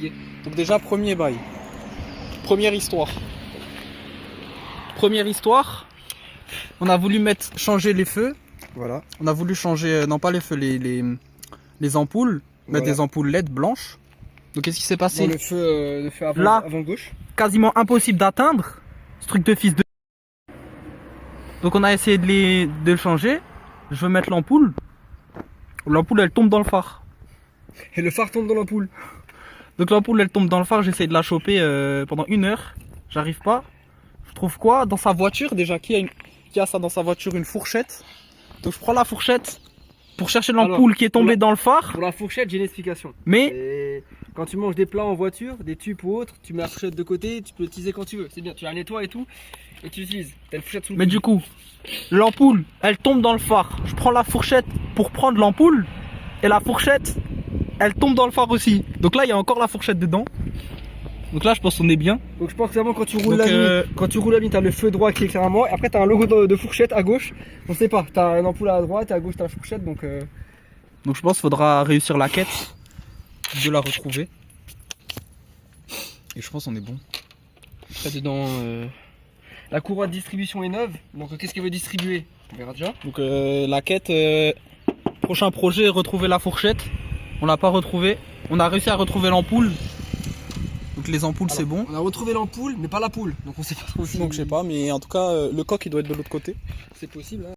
expliquer. Donc déjà, premier bail. Première histoire. Première histoire. On a voulu changer les feux. Voilà. On a voulu changer, non pas les feux, les ampoules. Mettre Voilà. des ampoules LED blanches. Donc qu'est-ce qui s'est passé? Dans le feu avant, Là. avant gauche. Quasiment impossible d'atteindre. Ce truc de fils de... Donc on a essayé de le changer. Je veux mettre l'ampoule. L'ampoule elle tombe dans le phare. Et le phare tombe dans l'ampoule. Donc l'ampoule elle tombe dans le phare. J'essaie de la choper pendant 1 heure. J'arrive pas. Je trouve quoi dans sa voiture déjà? Qui a ça dans sa voiture? Une fourchette. Donc je prends la fourchette pour chercher l'ampoule qui est tombée dans le phare. Pour la fourchette, j'ai une explication. Mais Et quand tu manges des plats en voiture, des tubes ou autres, tu mets la fourchette de côté, tu peux l'utiliser quand tu veux. C'est bien, tu la nettoies et tout, et tu l'utilises. T'as une fourchette sous le Mais coude. du coup, l'ampoule, elle tombe dans le phare. Je prends la fourchette pour prendre l'ampoule. Et la fourchette, elle tombe dans le phare aussi. Donc là, il y a encore la fourchette dedans. Donc là, je pense qu'on est bien. Donc je pense que vraiment quand tu roules Donc, la nuit, t'as le feu droit qui est clairement, et après t'as un logo de fourchette à gauche. On sait pas, t'as une ampoule à droite et à gauche t'as la fourchette, donc Donc je pense qu'il faudra réussir la quête de la retrouver. Et je pense qu'on est bon. après dedans la courroie de distribution est neuve. Donc qu'est-ce qu'elle veut distribuer? On verra déjà. Donc la quête, prochain projet, retrouver la fourchette. On l'a pas retrouvée. On a réussi à retrouver l'ampoule. Donc les ampoules c'est bon. On a retrouvé l'ampoule, mais pas la poule. Donc on sait pas trop. Donc je sais pas, mais en tout cas le coq il doit être de l'autre côté. C'est possible. Hein.